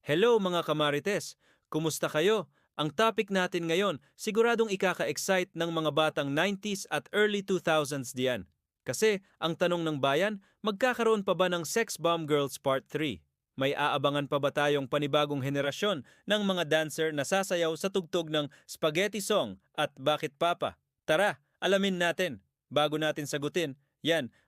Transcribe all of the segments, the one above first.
Hello mga kamarites! Kumusta kayo? Ang topic natin ngayon siguradong ikaka-excite ng mga batang 90s at early 2000s diyan. Kasi ang tanong ng bayan, magkakaroon pa ba ng Sex Bomb Girls Part 3? May aabangan pa ba tayong panibagong henerasyon ng mga dancer na sasayaw sa tugtog ng Spaghetti Song at Bakit Papa? Tara, alamin natin. Bago natin sagutin,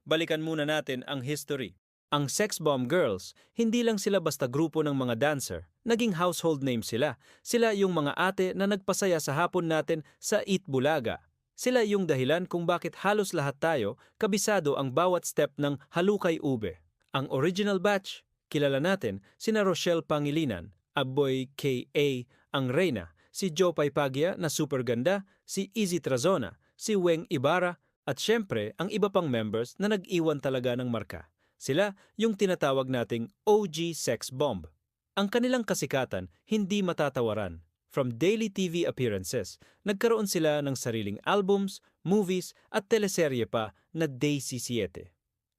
balikan muna natin ang history. Ang Sex Bomb Girls, hindi lang sila basta grupo ng mga dancer, naging household name sila. Sila yung mga ate na nagpasaya sa hapon natin sa Eat Bulaga. Sila yung dahilan kung bakit halos lahat tayo kabisado ang bawat step ng Halukay Ube. Ang original batch, kilala natin sina Rochelle Pangilinan, Aboy K.A. ang Reyna, si Jopay Pagya na super ganda, si Izzy Trazona, si Weng Ibarra, at syempre ang iba pang members na nag-iwan talaga ng marka. Sila yung tinatawag nating OG Sex Bomb. Ang kanilang kasikatan hindi matatawaran. From daily TV appearances, nagkaroon sila ng sariling albums, movies at teleserye pa na Daisy 7.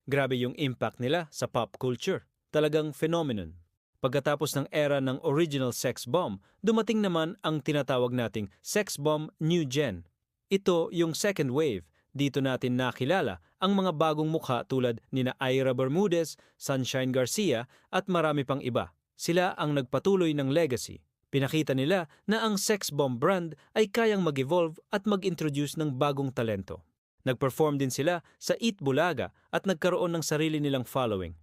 Grabe yung impact nila sa pop culture. Talagang phenomenon. Pagkatapos ng era ng original Sex Bomb, dumating naman ang tinatawag nating Sex Bomb New Gen. Ito yung second wave. Dito natin nakilala ang mga bagong mukha tulad nina Ira Bermudez, Sunshine Garcia at marami pang iba. Sila ang nagpatuloy ng legacy. Pinakita nila na ang Sex Bomb brand ay kayang mag-evolve at mag-introduce ng bagong talento. Nag-perform din sila sa Eat Bulaga at nagkaroon ng sarili nilang following.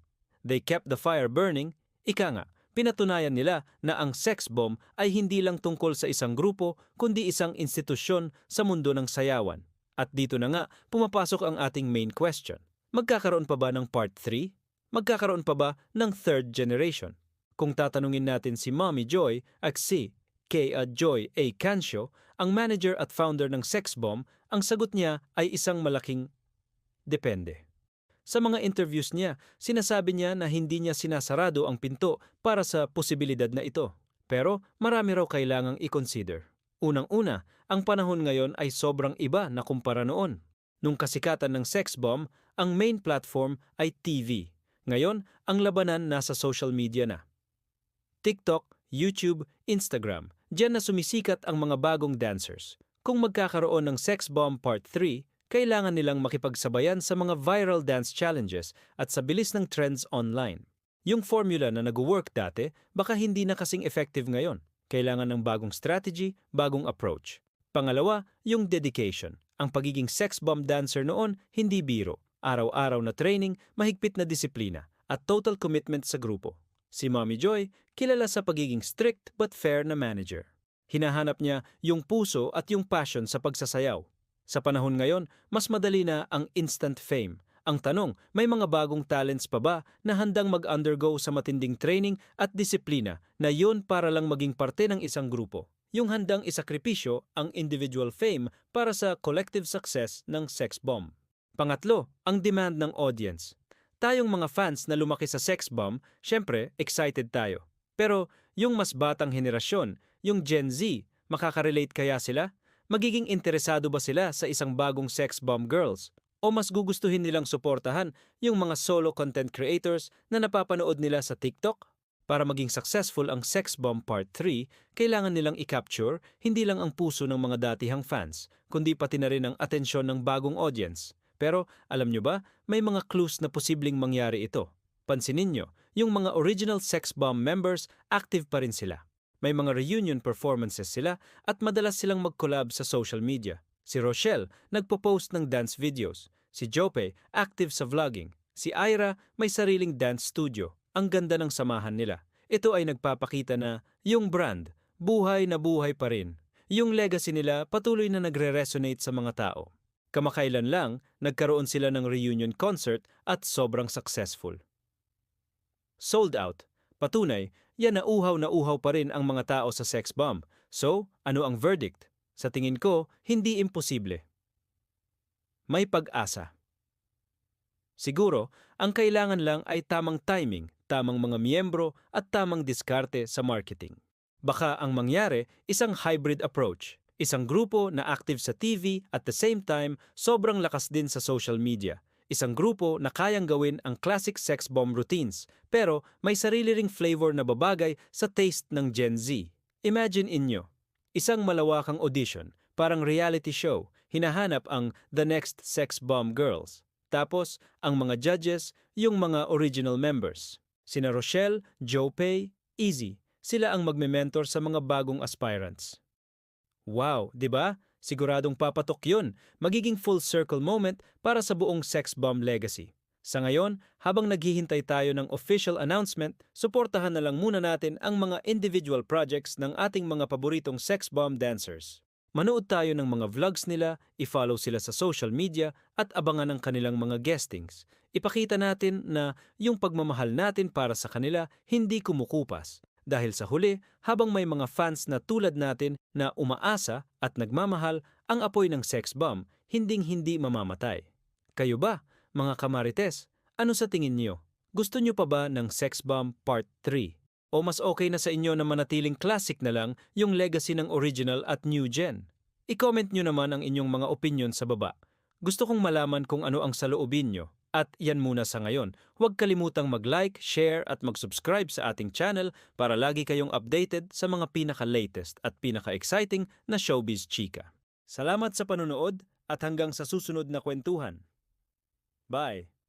They kept the fire burning, ika nga, pinatunayan nila na ang Sex Bomb ay hindi lang tungkol sa isang grupo kundi isang institusyon sa mundo ng sayawan. At dito na nga, pumapasok ang ating main question. Magkakaroon pa ba ng Part 3? Magkakaroon pa ba ng third generation? Kung tatanungin natin si Mommy Joy at si Kay Joy A. Cancio, ang manager at founder ng Sex Bomb, ang sagot niya ay isang malaking depende. Sa mga interviews niya, sinasabi niya na hindi niya sinasarado ang pinto para sa posibilidad na ito. Pero marami raw kailangang i-consider. Unang-una, ang panahon ngayon ay sobrang iba na kumpara noon. Nung kasikatan ng Sex Bomb, ang main platform ay TV. Ngayon, ang labanan nasa social media na. TikTok, YouTube, Instagram, diyan na sumisikat ang mga bagong dancers. Kung magkakaroon ng Sex Bomb Part 3, kailangan nilang makipagsabayan sa mga viral dance challenges at sa bilis ng trends online. Yung formula na nag-work dati, baka hindi na kasing effective ngayon. Kailangan ng bagong strategy, bagong approach. Pangalawa, yung dedication. Ang pagiging sex bomb dancer noon, hindi biro. Araw-araw na training, mahigpit na disiplina, at total commitment sa grupo. Si Mommy Joy, kilala sa pagiging strict but fair na manager. Hinahanap niya yung puso at yung passion sa pagsasayaw. Sa panahon ngayon, mas madali na ang instant fame. Ang tanong, may mga bagong talents pa ba na handang mag-undergo sa matinding training at disiplina na yun para lang maging parte ng isang grupo? Yung handang isakripisyo ang individual fame para sa collective success ng Sex Bomb. Pangatlo, ang demand ng audience. Tayong mga fans na lumaki sa Sex Bomb, syempre, excited tayo. Pero yung mas batang henerasyon, yung Gen Z, makaka-relate kaya sila? Magiging interesado ba sila sa isang bagong Sex Bomb Girls? O mas gugustuhin nilang suportahan yung mga solo content creators na napapanood nila sa TikTok? Para maging successful ang Sex Bomb Part 3, kailangan nilang i-capture hindi lang ang puso ng mga datihang fans, kundi pati na rin ang atensyon ng bagong audience. Pero alam nyo ba, may mga clues na posibleng mangyari ito. Pansinin nyo, yung mga original Sex Bomb members, active pa rin sila. May mga reunion performances sila at madalas silang mag-collab sa social media. Si Rochelle, nagpo-post ng dance videos. Si Jope, active sa vlogging. Si Ira, may sariling dance studio. Ang ganda ng samahan nila. Ito ay nagpapakita na yung brand, buhay na buhay pa rin. Yung legacy nila patuloy na nagre-resonate sa mga tao. Kamakailan lang, nagkaroon sila ng reunion concert at sobrang successful. Sold out. Patunay, yan na uhaw pa rin ang mga tao sa Sex Bomb. So, ano ang verdict? Sa tingin ko, hindi imposible. May pag-asa. Siguro, ang kailangan lang ay tamang timing, tamang mga miyembro at tamang diskarte sa marketing. Baka ang mangyari, isang hybrid approach. Isang grupo na active sa TV at the same time, sobrang lakas din sa social media. Isang grupo na kayang gawin ang classic sex bomb routines pero may sarili ring flavor na babagay sa taste ng Gen Z. Imagine inyo, isang malawakang audition, parang reality show, hinahanap ang The Next Sex Bomb Girls. Tapos, ang mga judges, yung mga original members. Sina Rochelle, Joe Pay, Easy, sila ang magme-mentor sa mga bagong aspirants. Wow, 'di ba? Siguradong papatok 'yun. Magiging full circle moment para sa buong Sex Bomb legacy. Sa ngayon, habang naghihintay tayo ng official announcement, suportahan na lang muna natin ang mga individual projects ng ating mga paboritong Sex Bomb dancers. Manood tayo ng mga vlogs nila, i-follow sila sa social media at abangan ang kanilang mga guestings. Ipakita natin na yung pagmamahal natin para sa kanila hindi kumukupas. Dahil sa huli, habang may mga fans na tulad natin na umaasa at nagmamahal, ang apoy ng sex bomb hinding-hindi mamamatay. Kayo ba, mga kamarites, ano sa tingin niyo? Gusto niyo pa ba ng Sex Bomb Part 3? O mas okay na sa inyo na manatiling classic na lang yung legacy ng original at new gen? I-comment niyo naman ang inyong mga opinion sa baba. Gusto kong malaman kung ano ang saloobin niyo. At yan muna sa ngayon. Huwag kalimutang mag-like, share at mag-subscribe sa ating channel para lagi kayong updated sa mga pinaka-latest at pinaka-exciting na showbiz chika. Salamat sa panonood at hanggang sa susunod na kwentuhan. Bye!